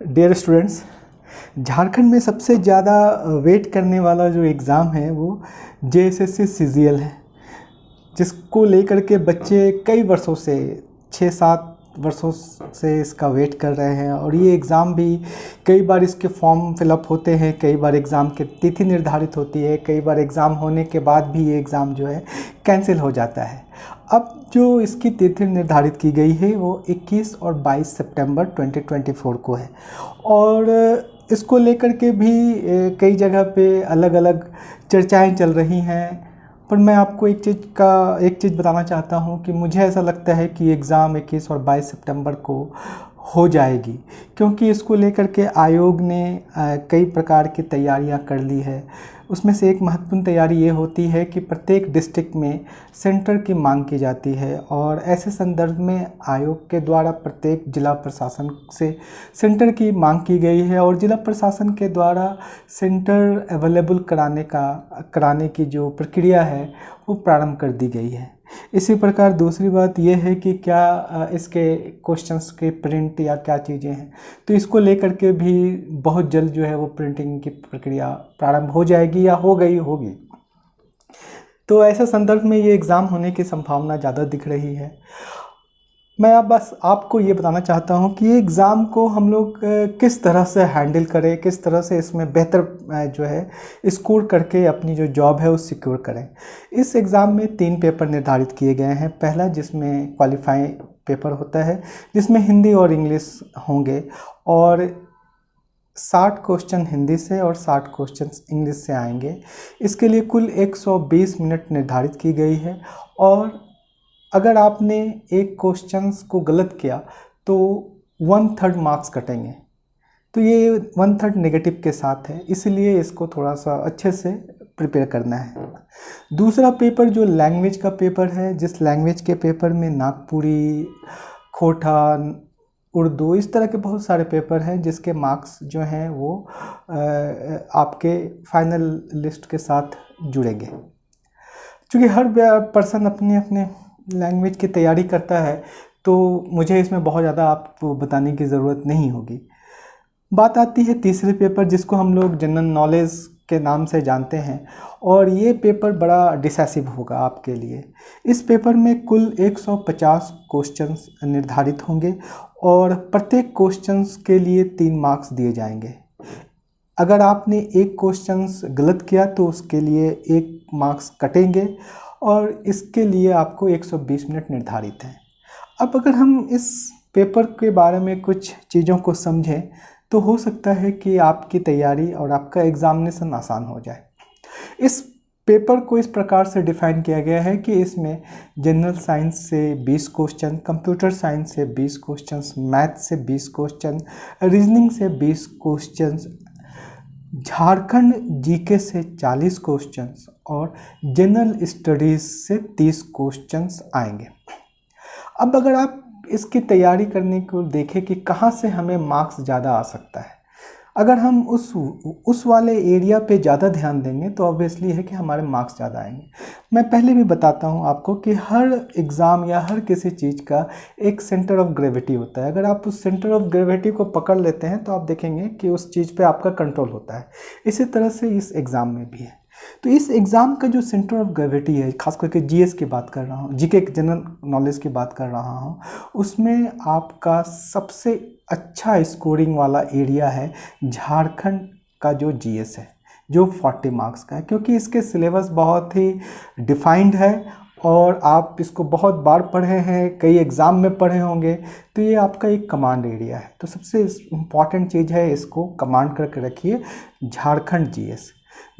Dear students, Jharkhand में सबसे ज़्यादा वेट करने वाला जो एग्ज़ाम है वो जेएसएससी सीजीएल है, जिसको लेकर के बच्चे कई वर्षों से 6-7 वर्षों से इसका वेट कर रहे हैं। और ये एग्ज़ाम भी कई बार इसके फॉर्म फिलअप होते हैं, कई बार एग्ज़ाम की तिथि निर्धारित होती है, कई बार एग्ज़ाम होने के बाद भी ये एग्ज़ाम जो है कैंसिल हो जाता है। अब जो इसकी तिथि निर्धारित की गई है वो 21 और 22 सितंबर 2024 को है। और इसको लेकर के भी कई जगह पे अलग अलग चर्चाएं चल रही हैं। पर मैं आपको एक चीज़ बताना चाहता हूं कि मुझे ऐसा लगता है कि एग्ज़ाम 21 और 22 सितंबर को हो जाएगी, क्योंकि इसको लेकर के आयोग ने कई प्रकार की तैयारियां कर ली है। उसमें से एक महत्वपूर्ण तैयारी ये होती है कि प्रत्येक डिस्ट्रिक्ट में सेंटर की मांग की जाती है, और ऐसे संदर्भ में आयोग के द्वारा प्रत्येक जिला प्रशासन से सेंटर की मांग की गई है, और जिला प्रशासन के द्वारा सेंटर अवेलेबल कराने की जो प्रक्रिया है वो प्रारंभ कर दी गई है। इसी प्रकार दूसरी बात यह है कि क्या इसके क्वेश्चंस के प्रिंट या क्या चीज़ें हैं, तो इसको लेकर के भी बहुत जल्द जो है वो प्रिंटिंग की प्रक्रिया प्रारंभ हो जाएगी या हो गई होगी। तो ऐसे संदर्भ में ये एग्ज़ाम होने की संभावना ज़्यादा दिख रही है। मैं अब बस आपको ये बताना चाहता हूँ कि ये एग्ज़ाम को हम लोग किस तरह से हैंडल करें, किस तरह से इसमें बेहतर जो है स्कोर करके अपनी जो जॉब है वो सिक्योर करें। इस एग्ज़ाम में 3 पेपर निर्धारित किए गए हैं। पहला, जिसमें क्वालिफाइंग पेपर होता है, जिसमें हिंदी और इंग्लिश होंगे, और 60 क्वेश्चन हिंदी से और 60 क्वेश्चन इंग्लिश से आएंगे। इसके लिए कुल 120 मिनट निर्धारित की गई है, और अगर आपने एक क्वेश्चंस को गलत किया तो 1/3 मार्क्स कटेंगे। तो ये 1/3 नेगेटिव के साथ है, इसलिए इसको थोड़ा सा अच्छे से प्रिपेयर करना है। दूसरा पेपर जो लैंग्वेज का पेपर है, जिस लैंग्वेज के पेपर में नागपुरी, खोटा, उर्दू, इस तरह के बहुत सारे पेपर हैं, जिसके मार्क्स जो हैं वो आपके फाइनल लिस्ट के साथ जुड़ेंगे। क्योंकि हर पर्सन अपने अपने लैंग्वेज की तैयारी करता है, तो मुझे इसमें बहुत ज़्यादा आपको बताने की ज़रूरत नहीं होगी। बात आती है तीसरे पेपर, जिसको हम लोग जनरल नॉलेज के नाम से जानते हैं, और ये पेपर बड़ा डिसाइसिव होगा आपके लिए। इस पेपर में कुल 150 क्वेश्चंस निर्धारित होंगे, और प्रत्येक क्वेश्चंस के लिए 3 मार्क्स दिए जाएंगे। अगर आपने एक क्वेश्चंस गलत किया तो उसके लिए 1 मार्क्स कटेंगे, और इसके लिए आपको 120 मिनट निर्धारित हैं। अब अगर हम इस पेपर के बारे में कुछ चीज़ों को समझें तो हो सकता है कि आपकी तैयारी और आपका एग्ज़ामिनेशन आसान हो जाए। इस पेपर को इस प्रकार से डिफ़ाइन किया गया है कि इसमें जनरल साइंस से 20 क्वेश्चन, कंप्यूटर साइंस से 20 क्वेश्चन, मैथ से 20 क्वेश्चन, रीजनिंग से 20 क्वेश्चन, झारखंड जीके से 40 क्वेश्चंस, और जनरल स्टडीज़ से 30 क्वेश्चंस आएंगे। अब अगर आप इसकी तैयारी करने को देखें कि कहाँ से हमें मार्क्स ज़्यादा आ सकता है, अगर हम उस वाले एरिया पे ज़्यादा ध्यान देंगे तो ऑब्वियसली है कि हमारे मार्क्स ज़्यादा आएंगे। मैं पहले भी बताता हूँ आपको कि हर एग्ज़ाम या हर किसी चीज़ का एक सेंटर ऑफ ग्रेविटी होता है। अगर आप उस सेंटर ऑफ ग्रेविटी को पकड़ लेते हैं तो आप देखेंगे कि उस चीज़ पे आपका कंट्रोल होता है। इसी तरह से इस एग्ज़ाम में भी है। तो इस एग्ज़ाम का जो सेंटर ऑफ ग्रेविटी है, खास करके जीएस की बात कर रहा हूँ, जीके जनरल नॉलेज की बात कर रहा हूँ, उसमें आपका सबसे अच्छा स्कोरिंग वाला एरिया है झारखंड का जो जीएस है, जो 40 मार्क्स का है, क्योंकि इसके सिलेबस बहुत ही डिफाइंड है और आप इसको बहुत बार पढ़े हैं, कई एग्ज़ाम में पढ़े होंगे। तो ये आपका एक कमांड एरिया है। तो सबसे इम्पॉर्टेंट चीज़ है, इसको कमांड करके रखिए, झारखंड जीएस।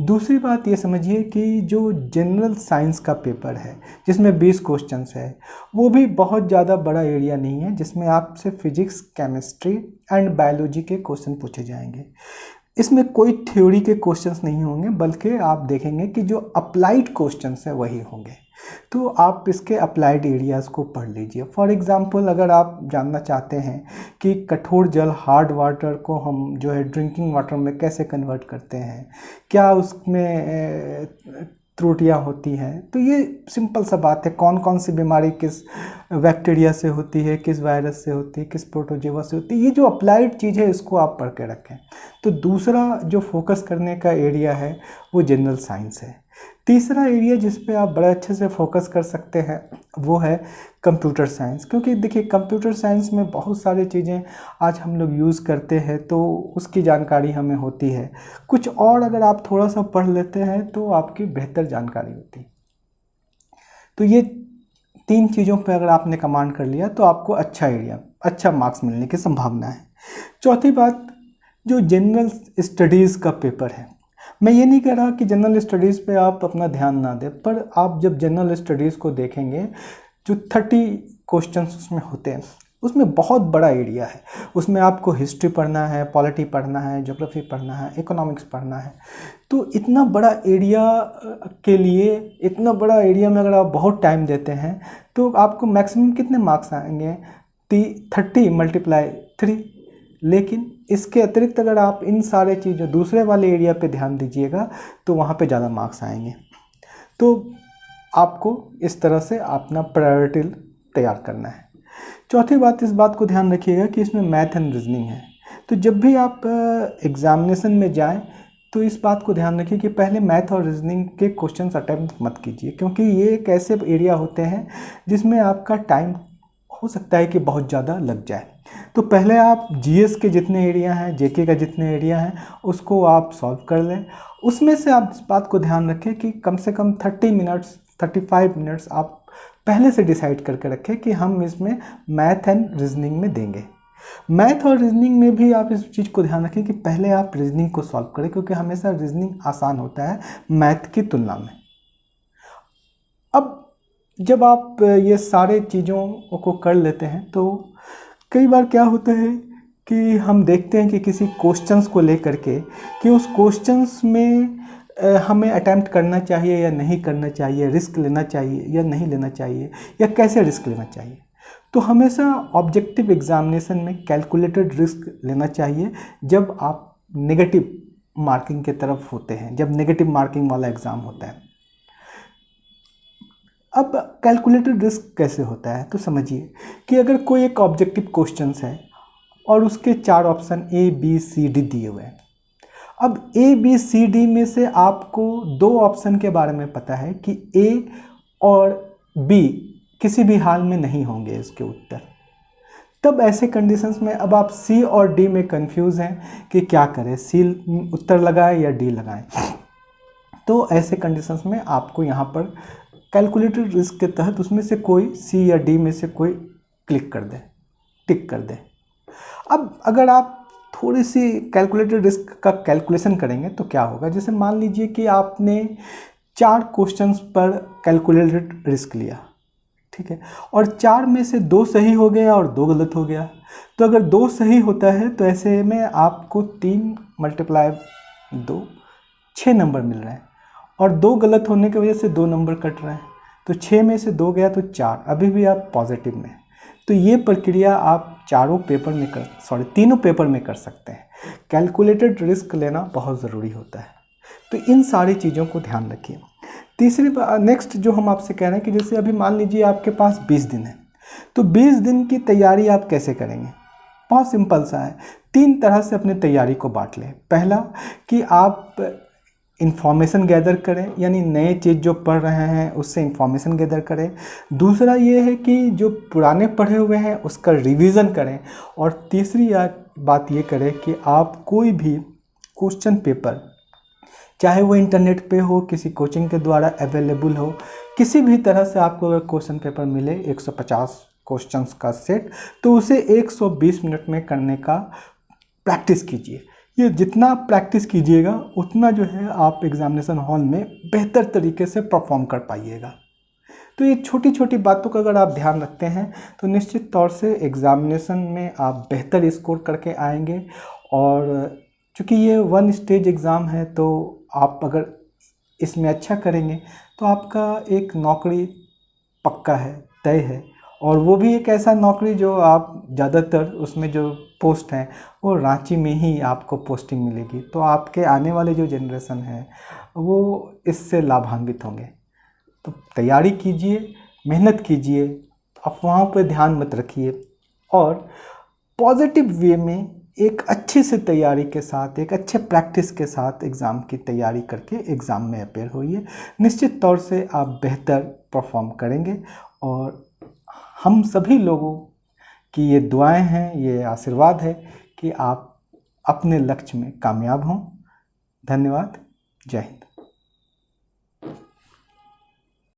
दूसरी बात ये समझिए कि जो जनरल साइंस का पेपर है, जिसमें 20 क्वेश्चंस है, वो भी बहुत ज़्यादा बड़ा एरिया नहीं है, जिसमें आपसे फिजिक्स, केमिस्ट्री एंड बायोलॉजी के क्वेश्चन पूछे जाएंगे। इसमें कोई थ्योरी के क्वेश्चंस नहीं होंगे, बल्कि आप देखेंगे कि जो अप्लाइड क्वेश्चंस हैं वही होंगे। तो आप इसके अप्लाइड एरियाज़ को पढ़ लीजिए। फॉर एग्ज़ाम्पल, अगर आप जानना चाहते हैं कि कठोर जल, हार्ड वाटर को हम जो है ड्रिंकिंग वाटर में कैसे कन्वर्ट करते हैं, क्या उसमें त्रुटियां होती हैं। तो ये सिंपल सा बात है, कौन कौन सी बीमारी किस बैक्टीरिया से होती है, किस वायरस से होती है, किस प्रोटोजोआ से होती है, ये जो अप्लाइड चीज़ है इसको आप पढ़ के रखें। तो दूसरा जो फोकस करने का एरिया है वो जनरल साइंस है। तीसरा एरिया जिस पे आप बड़े अच्छे से फोकस कर सकते हैं वो है कंप्यूटर साइंस, क्योंकि देखिए कंप्यूटर साइंस में बहुत सारी चीज़ें आज हम लोग यूज़ करते हैं तो उसकी जानकारी हमें होती है। कुछ और अगर आप थोड़ा सा पढ़ लेते हैं तो आपकी बेहतर जानकारी होती है। तो ये 3 चीज़ों पे अगर आपने कमांड कर लिया तो आपको अच्छा एरिया, अच्छा मार्क्स मिलने की संभावना है। चौथी बात, जो जनरल स्टडीज़ का पेपर है, मैं ये नहीं कह रहा कि जनरल स्टडीज़ पे आप अपना ध्यान ना दें, पर आप जब जनरल स्टडीज़ को देखेंगे जो 30 क्वेश्चंस उसमें होते हैं, उसमें बहुत बड़ा एरिया है। उसमें आपको हिस्ट्री पढ़ना है, पॉलिटी पढ़ना है, ज्योग्राफी पढ़ना है, इकोनॉमिक्स पढ़ना है। तो इतना बड़ा एरिया के लिए, इतना बड़ा एरिया में अगर आप बहुत टाइम देते हैं तो आपको मैक्सिमम कितने मार्क्स आएंगे? 30 × 3। लेकिन इसके अतिरिक्त अगर आप इन सारे चीज़ों दूसरे वाले एरिया पे ध्यान दीजिएगा तो वहाँ पे ज़्यादा मार्क्स आएंगे। तो आपको इस तरह से अपना प्रायोरिटी तैयार करना है। चौथी बात, इस बात को ध्यान रखिएगा कि इसमें मैथ एंड रीजनिंग है। तो जब भी आप एग्जामिनेशन में जाएं तो इस बात को ध्यान रखिए कि पहले मैथ और रीजनिंग के क्वेश्चंस अटेम्प्ट मत कीजिए, क्योंकि ये एक ऐसे एरिया होते हैं जिसमें आपका टाइम हो सकता है कि बहुत ज़्यादा लग जाए। तो पहले आप जीएस के जितने एरिया हैं, जेके का जितने एरिया हैं, उसको आप सॉल्व कर लें। उसमें से आप इस बात को ध्यान रखें कि कम से कम 30 मिनट्स 35 मिनट्स आप पहले से डिसाइड करके रखें कि हम इसमें मैथ एंड रीजनिंग में देंगे। मैथ और रीजनिंग में भी आप इस चीज़ को ध्यान रखें कि पहले आप रीजनिंग को सॉल्व करें, क्योंकि हमेशा रीजनिंग आसान होता है मैथ की तुलना में। अब जब आप ये सारे चीज़ों को कर लेते हैं तो कई बार क्या होता है कि हम देखते हैं कि किसी क्वेश्चंस को लेकर के कि उस क्वेश्चंस में हमें अटेम्प्ट करना चाहिए या नहीं करना चाहिए, रिस्क लेना चाहिए या नहीं लेना चाहिए, या कैसे रिस्क लेना चाहिए। तो हमेशा ऑब्जेक्टिव एग्जामिनेशन में कैलकुलेटेड रिस्क लेना चाहिए जब आप नेगेटिव मार्किंग की तरफ होते हैं, जब नेगेटिव मार्किंग वाला एग्ज़ाम होता है। अब कैलकुलेटेड रिस्क कैसे होता है, तो समझिए कि अगर कोई एक ऑब्जेक्टिव क्वेश्चंस है और उसके 4 option A, B, C, D दिए हुए हैं। अब A, B, C, D में से आपको 2 ऑप्शन के बारे में पता है कि A और B किसी भी हाल में नहीं होंगे इसके उत्तर। तब ऐसे कंडीशंस में अब आप C और D में कंफ्यूज हैं कि क्या करें, C उत्तर लगाएं या D लगाएं। तो ऐसे कंडीशंस में आपको यहाँ पर कैलकुलेटेड रिस्क के तहत उसमें से कोई C या D में से कोई क्लिक कर दें, टिक कर दें। अब अगर आप थोड़ी सी कैलकुलेटेड रिस्क का कैलकुलेशन करेंगे तो क्या होगा, जैसे मान लीजिए कि आपने 4 क्वेश्चंस पर कैलकुलेटेड रिस्क लिया, ठीक है, और 4 में से 2 सही हो गया और 2 गलत हो गया। तो अगर 2 सही होता है तो ऐसे में आपको 3 × 2 6 नंबर मिल रहे हैं, और 2 गलत होने की वजह से 2 नंबर कट रहे हैं। तो 6 में से 2 गया तो 4, अभी भी आप पॉजिटिव में। तो ये प्रक्रिया आप तीनों पेपर में कर सकते हैं। कैलकुलेटेड रिस्क लेना बहुत ज़रूरी होता है। तो इन सारी चीज़ों को ध्यान रखिए। तीसरी नेक्स्ट जो हम आपसे कह रहे हैं कि जैसे अभी मान लीजिए आपके पास 20 दिन है, तो 20 दिन की तैयारी आप कैसे करेंगे? बहुत सिंपल सा है, 3 तरह से अपनी तैयारी को बांट लें। पहला कि आप इन्फॉर्मेशन गैदर करें, यानी नए चीज़ जो पढ़ रहे हैं उससे इन्फॉर्मेशन गैदर करें। दूसरा ये है कि जो पुराने पढ़े हुए हैं उसका रिवीजन करें। और तीसरी बात ये करें कि आप कोई भी क्वेश्चन पेपर, चाहे वो इंटरनेट पे हो, किसी कोचिंग के द्वारा अवेलेबल हो, किसी भी तरह से आपको अगर क्वेश्चन पेपर मिले 150 क्वेश्चंस का सेट, तो उसे 120 मिनट में करने का प्रैक्टिस कीजिए। ये जितना आप प्रैक्टिस कीजिएगा उतना जो है आप एग्जामिनेशन हॉल में बेहतर तरीके से परफॉर्म कर पाइएगा। तो ये छोटी छोटी बातों का अगर आप ध्यान रखते हैं तो निश्चित तौर से एग्ज़ामिनेशन में आप बेहतर स्कोर करके आएंगे। और चूँकि ये 1 स्टेज एग्ज़ाम है तो आप अगर इसमें अच्छा करेंगे तो आपका एक नौकरी पक्का है, तय है। और वो भी एक ऐसा नौकरी जो आप ज़्यादातर उसमें जो पोस्ट हैं वो रांची में ही आपको पोस्टिंग मिलेगी। तो आपके आने वाले जो जनरेशन है वो इससे लाभान्वित होंगे। तो तैयारी कीजिए, मेहनत कीजिए, अफवाहों पर ध्यान मत रखिए और पॉजिटिव वे में एक अच्छे से तैयारी के साथ, एक अच्छे प्रैक्टिस के साथ एग्ज़ाम की तैयारी करके एग्ज़ाम में अपेयर होइए। निश्चित तौर से आप बेहतर परफॉर्म करेंगे और हम सभी लोगों की ये दुआएं हैं, ये आशीर्वाद है कि आप अपने लक्ष्य में कामयाब हों। धन्यवाद। जय हिंद।